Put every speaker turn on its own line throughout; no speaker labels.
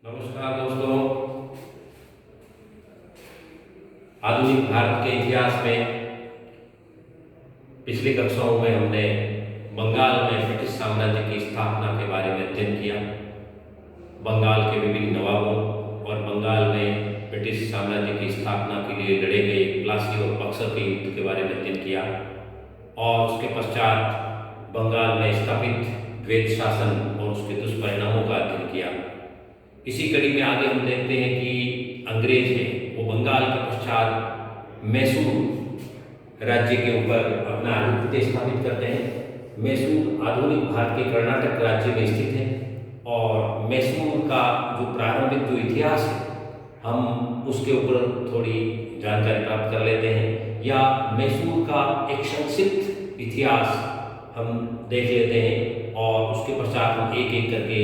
नमस्कार दोस्तों। आधुनिक भारत के इतिहास में पिछली कक्षाओं में हमने बंगाल में ब्रिटिश साम्राज्य की स्थापना के बारे में अध्ययन किया। बंगाल के विभिन्न नवाबों और बंगाल में ब्रिटिश साम्राज्य की स्थापना के लिए लड़े गए प्लासी और बक्सर के युद्ध के बारे में अध्ययन किया और उसके पश्चात बंगाल में स्थापित द्वैत शासन और उसके दुष्परिणामों का अध्ययन किया। इसी कड़ी में आगे हम देखते हैं कि अंग्रेज हैं वो बंगाल के पश्चात मैसूर राज्य के ऊपर अपना आधिपत्य स्थापित करते हैं। मैसूर आधुनिक भारत के कर्नाटक राज्य में स्थित है और मैसूर का जो प्रारंभिक जो इतिहास है हम उसके ऊपर थोड़ी जानकारी प्राप्त कर लेते हैं, या मैसूर का एक संक्षिप्त इतिहास हम देख लेते हैं और उसके पश्चात हम एक एक करके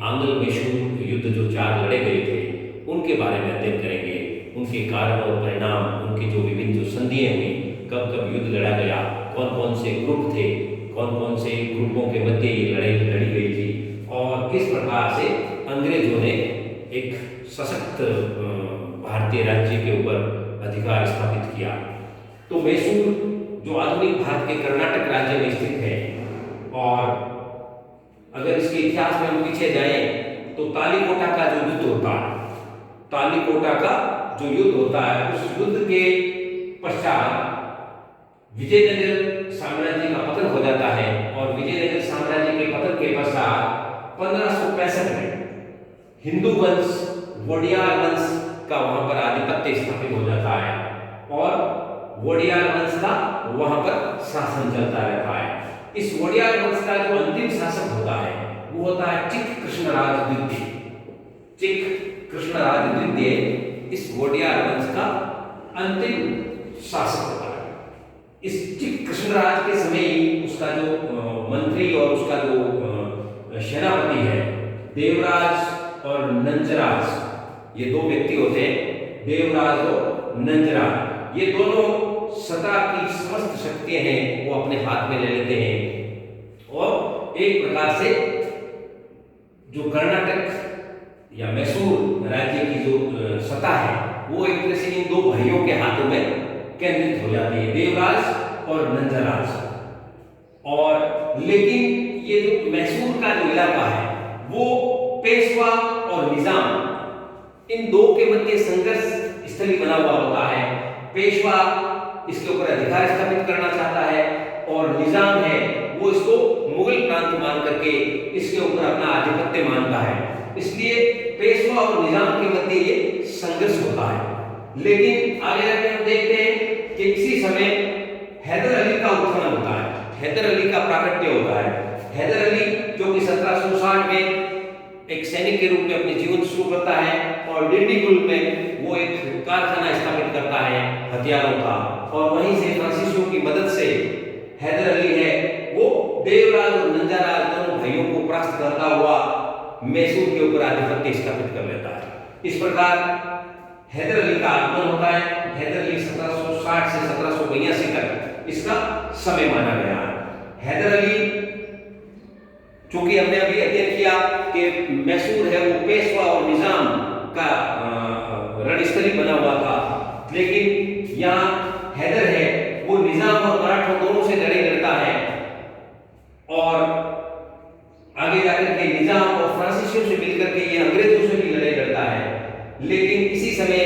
आंग्ल मैसूर युद्ध जो 4 लड़े गए थे उनके बारे में अध्ययन करेंगे, उनके कारण और परिणाम, उनकी जो विभिन्न जो संधियाँ हुई, कब कब युद्ध लड़ा गया, कौन कौन से ग्रुप थे, कौन कौन से ग्रुपों के मध्य ये लड़ाई लड़ी गई थी और किस प्रकार से अंग्रेजों ने एक सशक्त भारतीय राज्य के ऊपर अधिकार स्थापित किया। तो मैसूर जो आधुनिक भारत के कर्नाटक राज्य में स्थित है और अगर इसके इतिहास में हम पीछे जाएं तो तालीकोटा का जो युद्ध होता है, तालीकोटा का जो युद्ध होता है उस युद्ध के पश्चात विजयनगर साम्राज्य का पतन हो जाता है और विजयनगर साम्राज्य के पतन के पश्चात 1565 में हिंदू वंश वोडियार वंश का वहां पर आधिपत्य स्थापित हो जाता है और वोडियार वंश का वहां पर शासन चलता रहता है। इस वोडियार वंश का जो अंतिम शासक होता है वो होता है चिक कृष्णराज द्वितीय। चिक कृष्णराज द्वितीय इस वोडियार वंश का अंतिम शासक होता है। इस चिक कृष्णराज के समय ही उसका जो मंत्री और उसका जो सेनापति है देवराज और नंजराज, ये 2 व्यक्ति होते हैं, देवराज और नंजराज। ये दोनों सत्ता की समस्त शक्तियां हैं वो अपने हाथ में ले लेते हैं और एक प्रकार से जो कर्नाटक या मैसूर राज्य की जो सत्ता है वो एक तरह से इन 2 भाइयों के हाथों में केंद्रित हो जाती है, देवराज और नंजराज। और लेकिन ये जो मैसूर का जो इलाका है वो पेशवा और निजाम इन 2 के मध्य संघर्ष स्थली बना हुआ होता है। पेशवा इसके ऊपर अधिकार स्थापित करना चाहता है और निजाम है वो इसको मुगल प्रांत मान करके इसके ऊपर अपना आधिपत्य मानता है। इसलिए पेशवा और निजाम के मध्य ये संघर्ष होता है। लेकिन आगे जाके हम देखते हैं कि इसी समय हैदर अली का उत्थान होता है, हैदर अली का प्राकट्य होता है। हैदर अली जो कि 1760 में एक सैनिक के रूप में अपने जीवन शुरू करता है और डिंडीगुल में वो एक कारखाना स्थापित करता है हथियारों का और वहीं से फ्रांसीसियों की मदद से हैदर अली है वो देवराज और नंजाराज दोनों भाइयों को परास्त करता हुआ मैसूर के ऊपर आधिपत्य स्थापित कर लेता है। इस प्रकार हैदर अली का आगमन होता है। हैदर अली 1760 से 1782 तक इसका समय माना गया है। हैदर अली चूंकि हमने अभी अध्ययन किया कि मैसूर है वो पेशवा और निजाम का रणस्थली बना हुआ था, लेकिन यहाँ हैदर है वो निजाम और मराठों दोनों से लड़ाई लड़ता है और आगे जाकर के निजाम और फ्रांसीसियों से मिलकर के ये अंग्रेजों से भी लड़ाई लड़ता है। लेकिन इसी समय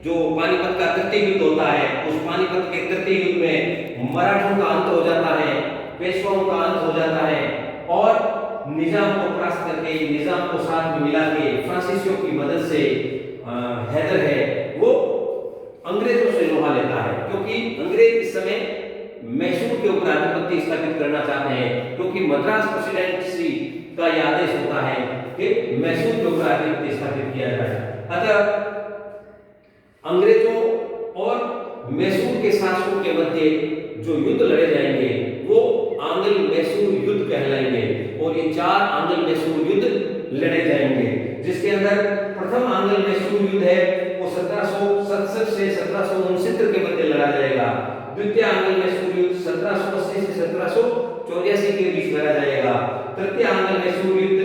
जो पानीपत का तृतीय युद्ध होता है उस पानीपत के तृतीय युद्ध में मराठों का अंत हो जाता है, पेशवाओं का अंत हो जाता है और निजाम को परास्त करके निजाम को साथ में मिला के फ्रांसीसियों की मदद से हैदर है वो अंग्रेजों से लोहा लेता है, क्योंकि अंग्रेज इस समय मैसूर के ऊपर आधिपत्य स्थापित करना चाहते हैं, क्योंकि मद्रास प्रेसिडेंसी का यह आदेश होता है कि मैसूर के ऊपर आधिपत्य स्थापित किया जाए। अतः अंग्रेजों और मैसूर के शासकों के मध्य जो युद्ध लड़े जाएंगे वो आंग्ल मैसूर युद्ध कहलाएंगे और ये 4 आंग्ल मैसूर युद्ध लड़े जाएंगे, जिसके अंदर प्रथम आंग्ल मैसूर युद्ध है वो 1767 से 1769 के मध्य लड़ा जाएगा। द्वितीय आंग्ल मैसूर युद्ध 1780 से 1784 के बीच लड़ा जाएगा। तृतीय आंग्ल मैसूर युद्ध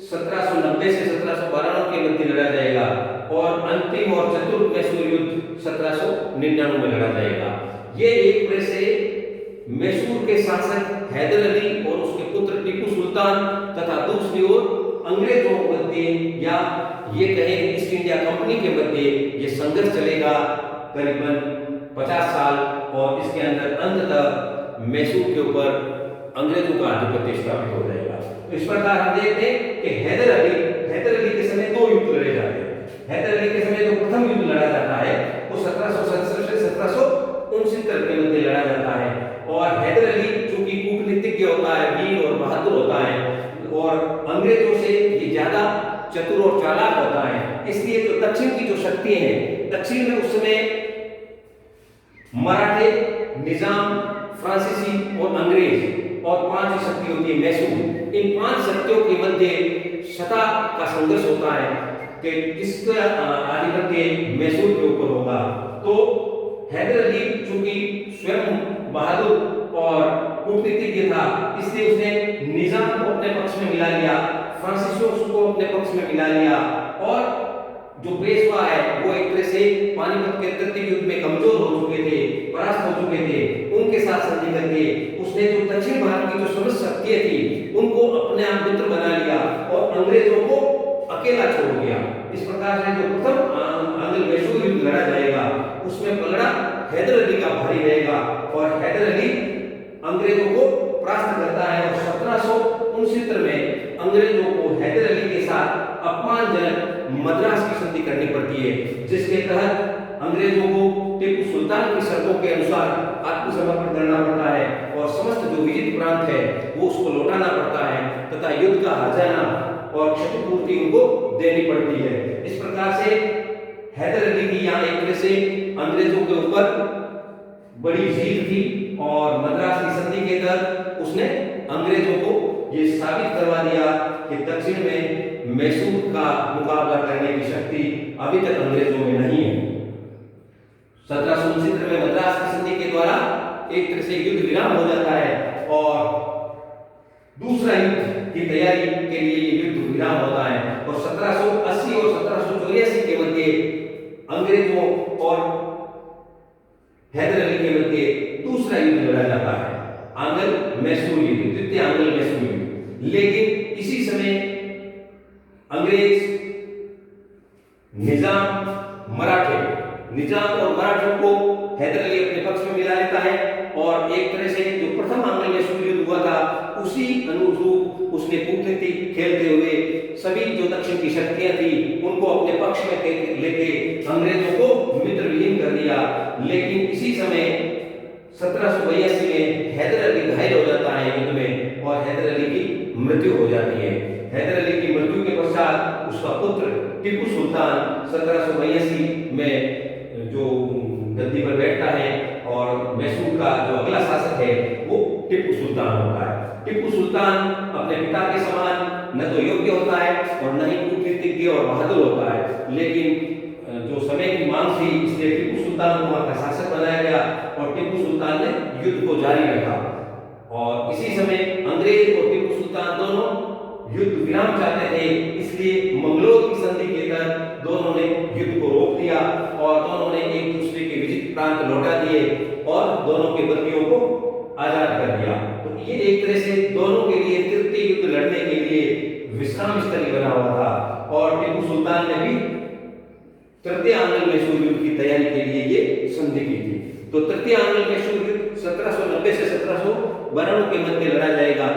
1790 से 1792 के मध्य युद्ध लड़ा जाएगा और अंतिम और चतुर्थ मैसूर युद्ध 1799 में लड़ा जाएगा। ये एक तरह से मैसूर के शासक हैदर अली और उसके पुत्र टीपू सुल्तान तथा दूसरी ओर अंग्रेजों के मध्य या ये कहें ईस्ट इंडिया कंपनी के मध्य ये संघर्ष चलेगा करीबन 50 साल और इसके अंदर अंततः मैसूर के ऊपर अंग्रेजों का आधिपत्य स्थापित हो जाएगा। तो इस प्रकार हम देखते हैं कि हैदर अली के समय दो युद्ध लड़े जाते हैं। हैदर अली के समय जो प्रथम युद्ध लड़ा जाता है वो 1767 से 1769 के मध्य लड़ा जाता है और हैदर अली चूंकि कूटनीतिज्ञ होता है, वीर और बहादुर होता है और अंग्रेजों से ये ज्यादा चतुर और चालाक होता है, इसलिए जो दक्षिण की जो शक्ति है, दक्षिण में उस समय मराठे, निजाम, फ्रांसीसी और अंग्रेज और पांच शक्ति होती है मैसूर। इन पांच शक्तियों के मध्य सत्ता का संघर्ष होता है कि किसका आधिपत्य मैसूर के ऊपर होगा। तो हैदर अली चूंकि स्वयं बहादुर और कूटनीतिज्ञ था, इसलिए उसने निजाम को अपने पक्ष में मिला लिया, फ्रांसीसियों को अपने पक्ष में मिला लिया और जो पेशवा है वो एक तरह से पानीपत के तृतीय युद्ध में कमजोर हो चुके थे, परास्त हो चुके थे, उनके साथ संधि करके उसने जो दक्षिण भारत की जो समस्त शक्तियां थी उनको अपने आप मित्र बना लिया और अंग्रेजों को अकेला छोड़ दिया। इस प्रकार से जो प्रथम आंग्ल मैसूर युद्ध लड़ा जाएगा उसमें पलड़ा हैदर अली का भारी रहेगा और हैदर अली अंग्रेजों को परास्त करता है और 1769 में अंग्रेजों को हैदर अली के साथ अपमानजनक मद्रास की संधि करनी पड़ती है, जिसके तहत अंग्रेजों को टीपू सुल्तान की शर्तों के अनुसार आत्मसमर्पण करना पड़ता है और समस्त जो विजित प्रांत है वो उसको लौटाना पड़ता है तथा युद्ध का हर्जाना और क्षतिपूर्ति उनको देनी पड़ती है। इस प्रकार से हैदर अली की यहाँ एक तरह से अंग्रेजों के ऊपर बड़ी जीत थी और मद्रास की संधि के तहत उसने अंग्रेजों को ये साबित करवा दिया कि दक्षिण में मैसूर का मुकाबला करने की शक्ति अभी तक अंग्रेजों में नहीं है। 1769 में मद्रास की संधि के द्वारा एक तरह से युद्ध विराम हो जाता है और दूसरा युद्ध की तैयारी के लिए ये युद्ध विराम होता है और 1780 और 1784 के मध्य अंग्रेजों और हैदर अली के मध्य दूसरा युद्ध लड़ा जाता है, आंग्ल मैसूर युद्ध, द्वितीय आंग्ल मैसूर युद्ध। लेकिन इसी समय अंग्रेज, निजाम और मराठों को हैदर अली अपने पक्ष में मिला लेता है और एक तरह से जो प्रथम आंग्ल मैसूर युद्ध हुआ था उसी अनुरूप उसने कूटनीति खेलते हुए सभी जो दक्षिण की शक्तियां थी उनको अपने पक्ष में लेके अंग्रेजों को मित्र विहीन कर दिया। लेकिन इसी समय 1782 में हैदर अली घायल हो जाता है युद्ध में और हैदर अली की मृत्यु हो जाती है। हैदर अली की मृत्यु के पश्चात उसका पुत्र टीपू सुल्तान 1782 में जो गद्दी पर बैठता है और मैसूर का जो अगला शासक है वो टीपू सुल्तान होता है। टीपू सुल्तान अपने पिता के समान न तो योग्य होता है और न ही कूटनीतिज्ञ और बहादुर होता है, लेकिन जो समय की मांग थी इसलिए टीपू सुल्तान को वहां का शासक बनाया गया और टीपू सुल्तान ने युद्ध को जारी रखा। और इसी समय अंग्रेज और टीपू सुल्तान दोनों युद्ध विराम चाहते थे, इसलिए मंगलोर की संधि के तहत दोनों ने युद्ध को रोक दिया और दोनों ने एक दूसरे के विजित प्रांत लौटा दिए और दोनों के बंदियों को आजाद कर दिया। तो ये एक तरह से दोनों के लिए तृतीय युद्ध लड़ने के लिए विश्राम स्थली बना हुआ था और टीपू सुल्तान ने भी तृतीय आंग्ल मैसूर युद्ध की तैयारी के लिए ये संधि की थी। तो तृतीय आंग्ल मैसूर युद्ध 1790 से 1792 के मध्य लड़ा जाएगा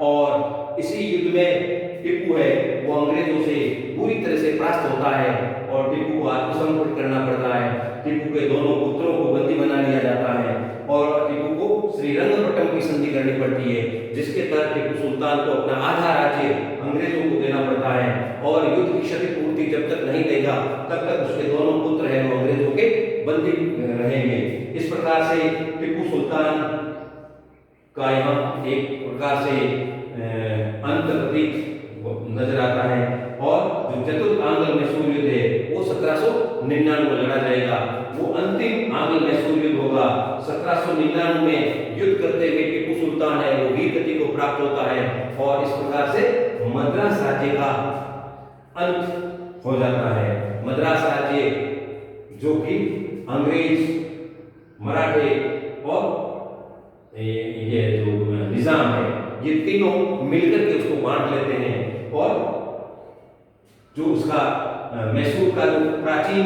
और इसी युद्ध में टीपू है वो अंग्रेजों से पूरी तरह से परास्त होता है और टीपू को आत्मसमर्पण करना पड़ता है। टीपू के दोनों पुत्रों को बंदी बना लिया जाता है और टीपू को श्रीरंगपट्टम की संधि करनी पड़ती है, जिसके तहत टीपू सुल्तान को अपना आधा राज्य अंग्रेजों को देना पड़ता है और युद्ध की क्षतिपूर्ति जब तक नहीं देगा तब तक उसके दोनों पुत्र हैं वो अंग्रेजों के बंदी रहेंगे। इस प्रकार से टीपू सुल्तान का यहाँ एक प्रकार से अंत प्रतीक नजर आता है और जो चतुर्थ आंग्ल मैसूर युद्ध है वो 1799 में लड़ा जाएगा। वो अंतिम आंग्ल मैसूर युद्ध होगा। 1799 में युद्ध करते हुए टीपू सुल्तान है वो वीर गति को प्राप्त होता है और इस प्रकार से मद्रास राज्य का अंत हो जाता है। मद्रास राज्य जो कि अंग्रेज, मराठे और ये जो निजाम है, ये तीनों मिलकर के उसको बांट लेते हैं और जो उसका मैसूर का जो प्राचीन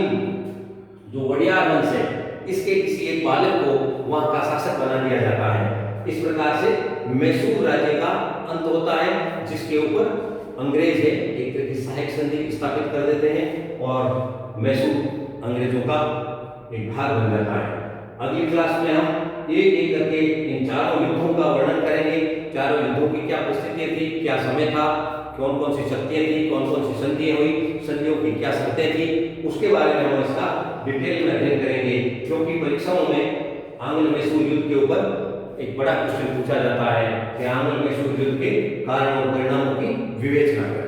जो वडियार वंश है, इसके किसी एक बालक को वहां का शासक बना दिया जाता है। इस प्रकार से मैसूर राज्य का अंत होता है, जिसके ऊपर अंग्रेज है एक तरह की सहायक संधि स्थापित कर देते हैं और मैसूर अंग्रेजों का एक भाग बन जाता है। अगली क्लास में हम एक एक करके इन चारों युद्धों का वर्णन करेंगे। चारों युद्धों की क्या परिस्थितियां थी, क्या समय था, कौन कौन सी शक्तियां थी, कौन कौन सी संधियां हुई, संधियों की क्या शर्तें थी, उसके बारे में हम इसका डिटेल में अध्ययन करेंगे। क्योंकि परीक्षाओं में आंग्ल मैसूर युद्ध के ऊपर एक बड़ा क्वेश्चन पूछा जाता है कि आंग्ल मैसूर युद्ध के कारण और परिणामों की विवेचना करें।